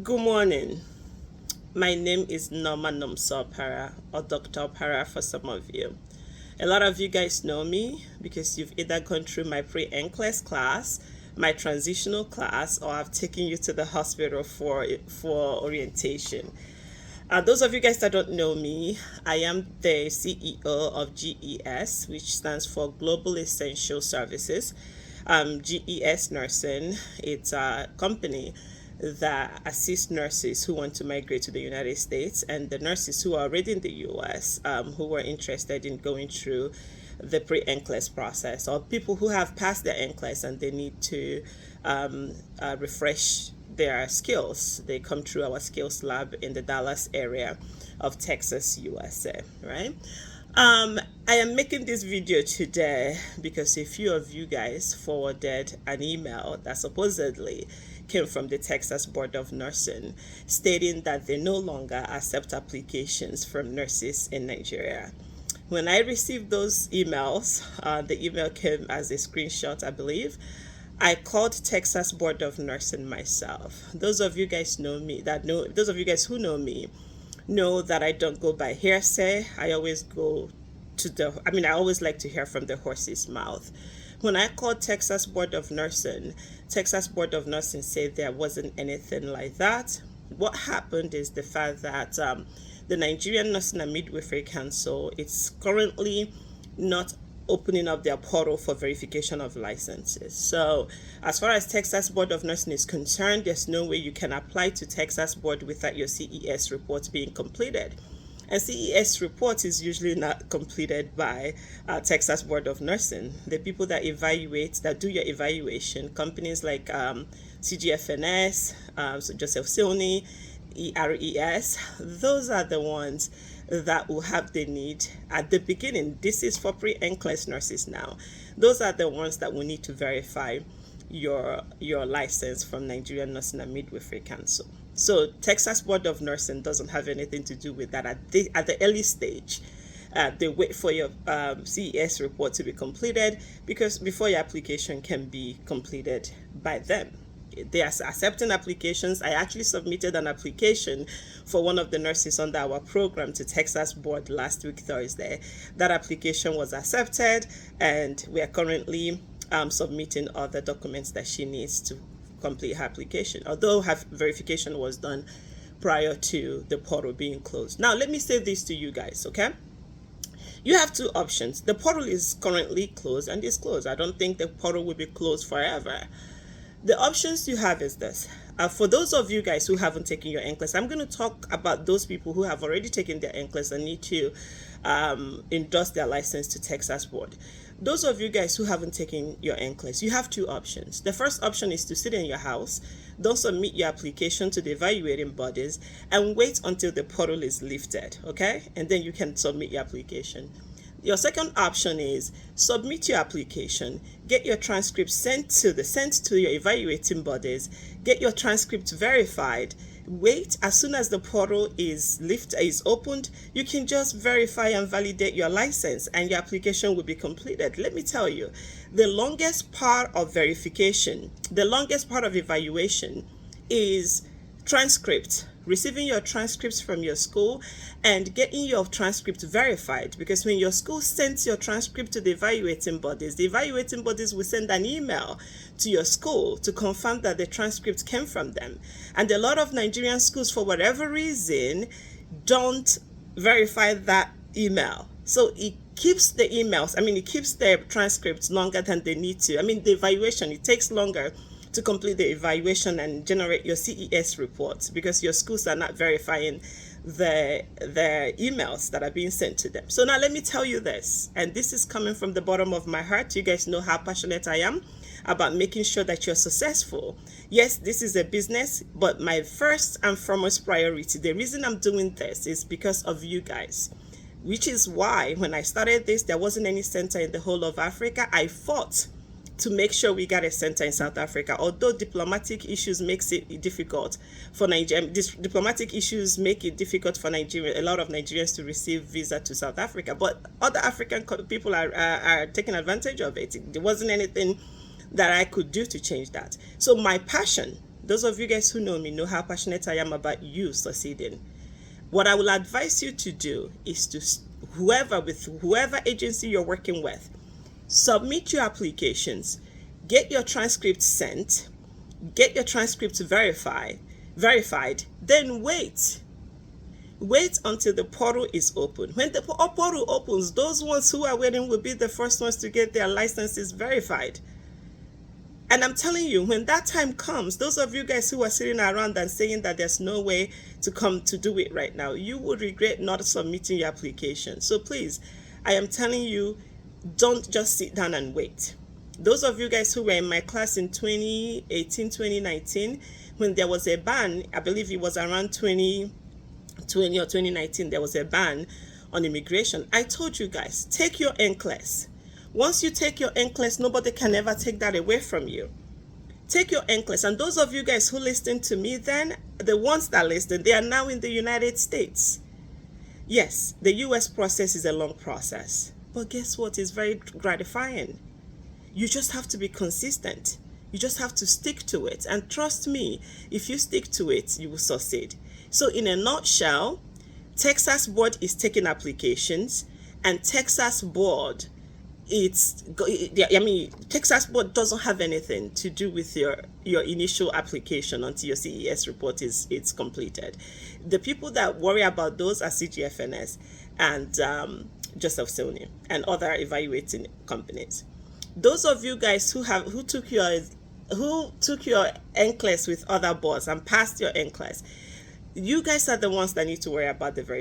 Good morning. My name is Norma Nomso Para, or Dr. Para for some of you. A lot of you guys know me because you've either gone through my Pre NCLEX class, my transitional class, or I've taken you to the hospital for orientation. Those of you guys that don't know me, I am the CEO of GES, which stands for Global Essential Services. GES Nursing, it's a company that assists nurses who want to migrate to the United States and the nurses who are already in the US, who are interested in going through the pre-NCLEX process, or people who have passed their NCLEX and they need to refresh their skills. They come through our skills lab in the Dallas area of Texas, USA, right? I am making this video today because a few of you guys forwarded an email that supposedly came from the Texas Board of Nursing stating that they no longer accept applications from nurses in Nigeria. When I received those emails, the email came as a screenshot, I believe. I called Texas Board of Nursing myself. Those of you guys know me, those of you guys who know that I don't go by hearsay. I always go I always like to hear from the horse's mouth. When I called Texas Board of Nursing said there wasn't anything like that. What happened is the fact that the Nigerian Nursing and Midwifery Council, it's currently not opening up their portal for verification of licenses. So as far as Texas Board of Nursing is concerned, there's no way you can apply to Texas Board without your CES report being completed. And CES report is usually not completed by Texas Board of Nursing. The people that do your evaluation, companies like CGFNS, so Joseph Silney, ERES, those are the ones that will have the need at the beginning. This is for pre-NCLEX nurses now. Those are the ones that will need to verify your license from Nigerian Nursing and Midwifery Council. So Texas Board of Nursing doesn't have anything to do with that at the early stage. They wait for your CES report to be completed because before your application can be completed by them. They are accepting applications. I actually submitted an application for one of the nurses under our program to Texas Board last week, Thursday. That application was accepted, and we are currently submitting other documents that she needs to complete her application, although her verification was done prior to the portal being closed. Now, let me say this to you guys, okay? You have two options. The portal is currently closed and it's closed. I don't think the portal will be closed forever. The options you have is this. For those of you guys who haven't taken your NCLEX, I'm going to talk about those people who have already taken their NCLEX and need to endorse their license to Texas Board. Those of you guys who haven't taken your NCLEX, you have two options. The first option is to sit in your house, don't submit your application to the evaluating bodies, and wait until the portal is lifted, okay? And then you can submit your application. Your second option is submit your application, get your transcript sent to your evaluating bodies, get your transcript verified, wait. As soon as the portal is opened, you can just verify and validate your license and your application will be completed. Let me tell you, the longest part of verification, the longest part of evaluation is transcript, receiving your transcripts from your school and getting your transcript verified, because when your school sends your transcript to the evaluating bodies will send an email to your school to confirm that the transcript came from them. And a lot of Nigerian schools, for whatever reason, don't verify that email. So it keeps the emails, it keeps the transcripts longer than they need to. The evaluation, it takes longer to complete the evaluation and generate your CES reports because your schools are not verifying the emails that are being sent to them. So now let me tell you this, and this is coming from the bottom of my heart. You guys know how passionate I am about making sure that you're successful. Yes, this is a business, but my first and foremost priority, the reason I'm doing this is because of you guys, which is why when I started this, there wasn't any center in the whole of Africa. I fought to make sure we got a center in South Africa, although diplomatic issues makes it difficult for Nigeria. Diplomatic issues make it difficult for Nigeria, a lot of Nigerians to receive visa to South Africa, but other African people are taking advantage of it. There wasn't anything that I could do to change that. So my passion Those of you guys who know me know how passionate I am about you succeeding. What I will advise you to do is to whoever agency you're working with, submit your applications, get your transcripts sent, get your transcripts verified, then wait. Wait until the portal is open. When the portal opens, those ones who are waiting will be the first ones to get their licenses verified. And I'm telling you, when that time comes, those of you guys who are sitting around and saying that there's no way to come to do it right now, you would regret not submitting your application. So please, I am telling you, don't just sit down and wait. Those of you guys who were in my class in 2018, 2019, when there was a ban, I believe it was around 2020 or 2019, there was a ban on immigration. I told you guys, take your NCLEX. Once you take your NCLEX, nobody can ever take that away from you. Take your NCLEX. And those of you guys who listened to me then, the ones that listened, they are now in the United States. Yes, the US process is a long process. But guess what? It's very gratifying. You just have to be consistent. You just have to stick to it. And trust me, if you stick to it, you will succeed. So in a nutshell, Texas board is taking applications, and Texas board, Texas board doesn't have anything to do with your initial application until your CES report is completed. The people that worry about those are CGFNS and Joseph Sony and other evaluating companies. Those of you guys who took your NCLEX with other boards and passed your NCLEX, you guys are the ones that need to worry about the very